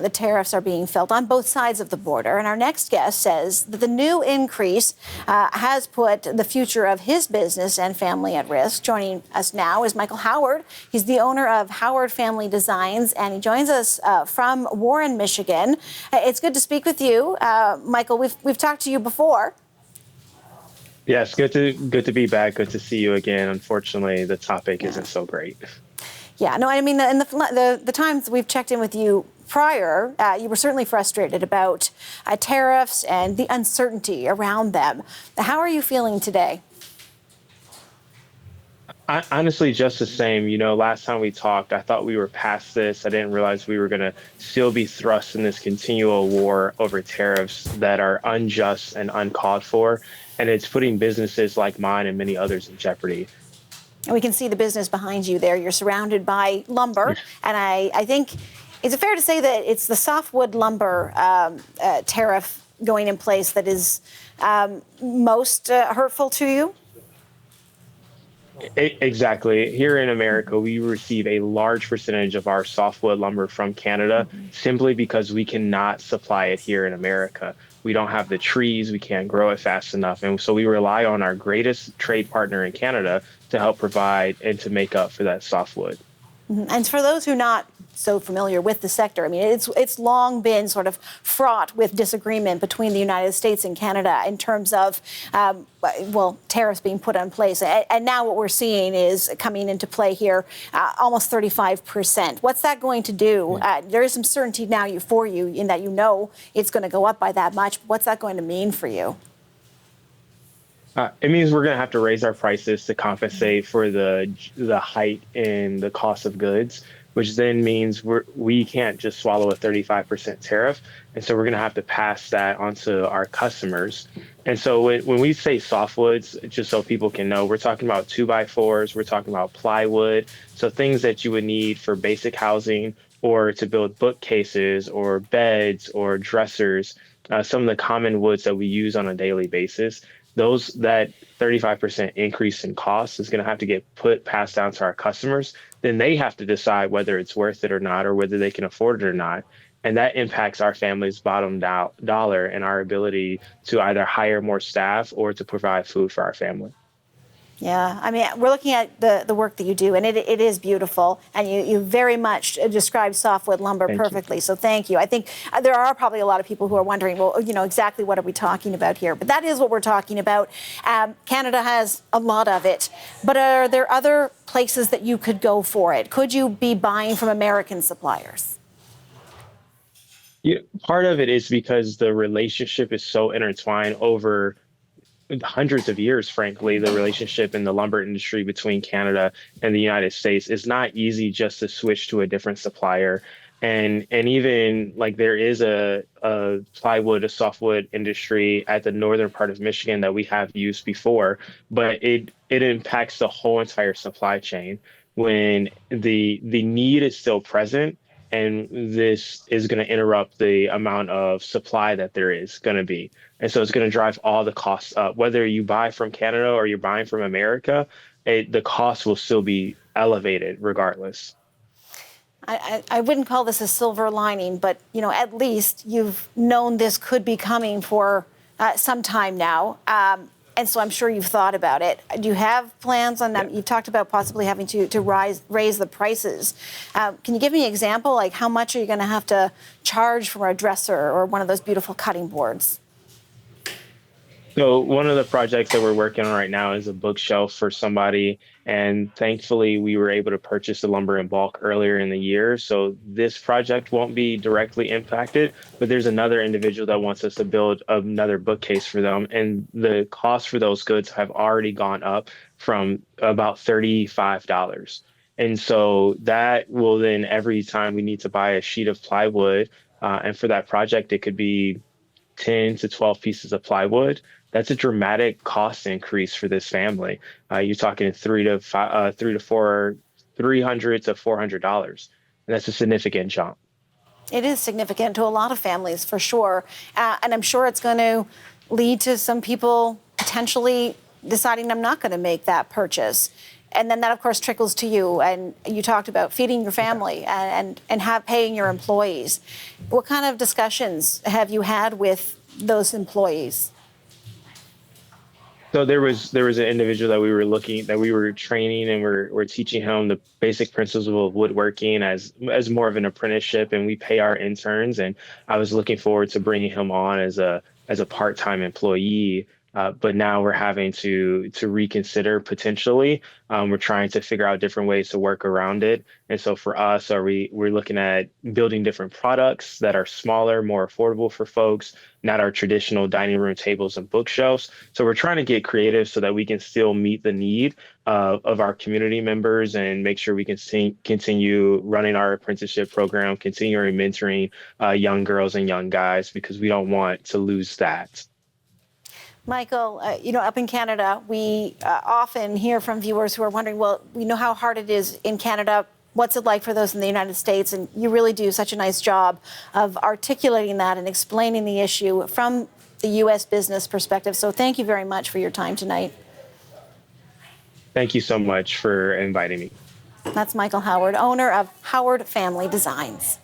the tariffs are being felt on both sides of the border. And our next guest says that the new increase has put the future of his business and family at risk. Joining us now is Michael Howard. He's the owner of Howard Family Designs, and he joins us from Warren, Michigan. It's good to speak with you, Michael. We've talked to you before. Yes, good to be back. Good to see you again. Unfortunately, the topic isn't so great. Yeah, no, I mean, in the times we've checked in with you prior, you were certainly frustrated about tariffs and the uncertainty around them. How are you feeling today? Honestly, just the same. You know, last time we talked, I thought we were past this. I didn't realize we were going to still be thrust in this continual war over tariffs that are unjust and uncalled for. And it's putting businesses like mine and many others in jeopardy. And we can see the business behind you there. You're surrounded by lumber. And I think, is it fair to say that it's the softwood lumber tariff going in place that is most hurtful to you? Exactly. Here in America, we receive a large percentage of our softwood lumber from Canada simply because we cannot supply it here in America. We don't have the trees, we can't grow it fast enough. And so we rely on our greatest trade partner in Canada to help provide and to make up for that softwood. And for those who are not so familiar with the sector, I mean, it's long been sort of fraught with disagreement between the United States and Canada in terms of, tariffs being put in place. And now what we're seeing is coming into play here, almost 35%. What's that going to do? There is some certainty now for you in that you know it's going to go up by that much. What's that going to mean for you? It means we're going to have to raise our prices to compensate for the height in the cost of goods, which then means we can't just swallow a 35% tariff. And so we're going to have to pass that onto our customers. And so when we say softwoods, just so people can know, we're talking about 2x4s, we're talking about plywood. So things that you would need for basic housing or to build bookcases or beds or dressers, some of the common woods that we use on a daily basis. That 35% increase in cost is going to have to get passed down to our customers. Then they have to decide whether it's worth it or not, or whether they can afford it or not. And that impacts our family's bottom dollar and our ability to either hire more staff or to provide food for our family. Yeah, I mean, we're looking at the work that you do, and it is beautiful, and you very much describe softwood lumber perfectly, so thank you. I think there are probably a lot of people who are wondering, well, you know, exactly what are we talking about here? But that is what we're talking about. Canada has a lot of it, but are there other places that you could go for it? Could you be buying from American suppliers? Yeah, part of it is because the relationship is so intertwined over hundreds of years. Frankly, the relationship in the lumber industry between Canada and the United States is not easy just to switch to a different supplier. And even like there is a plywood, a softwood industry at the northern part of Michigan that we have used before, but it impacts the whole entire supply chain when the need is still present. And this is going to interrupt the amount of supply that there is going to be. And so it's going to drive all the costs up. Whether you buy from Canada or you're buying from America, the cost will still be elevated regardless. I wouldn't call this a silver lining, but, you know, at least you've known this could be coming for some time now. And so I'm sure you've thought about it. Do you have plans on that? You've talked about possibly having to raise the prices. Can you give me an example? Like how much are you going to have to charge for a dresser or one of those beautiful cutting boards? So one of the projects that we're working on right now is a bookshelf for somebody. And thankfully, we were able to purchase the lumber in bulk earlier in the year. So this project won't be directly impacted, but there's another individual that wants us to build another bookcase for them. And the cost for those goods have already gone up from about $35. And so that will then, every time we need to buy a sheet of plywood, and for that project, it could be 10 to 12 pieces of plywood. That's a dramatic cost increase for this family. You're talking $300 to $400, and that's a significant jump. It is significant to a lot of families, for sure, and I'm sure it's going to lead to some people potentially deciding I'm not going to make that purchase. And then that, of course, trickles to you. And you talked about feeding your family and paying your employees. What kind of discussions have you had with those employees? So there was an individual that we were training, and we're teaching him the basic principles of woodworking as more of an apprenticeship, and we pay our interns. And I was looking forward to bringing him on as a part-time employee. But now we're having to reconsider potentially. We're trying to figure out different ways to work around it. And so for us, we're looking at building different products that are smaller, more affordable for folks, not our traditional dining room tables and bookshelves. So we're trying to get creative so that we can still meet the need of our community members and make sure we can continue running our apprenticeship program, continuing mentoring young girls and young guys, because we don't want to lose that. Michael, up in Canada, we often hear from viewers who are wondering, well, we know how hard it is in Canada. What's it like for those in the United States? And you really do such a nice job of articulating that and explaining the issue from the U.S. business perspective. So thank you very much for your time tonight. Thank you so much for inviting me. That's Michael Howard, owner of Howard Family Designs.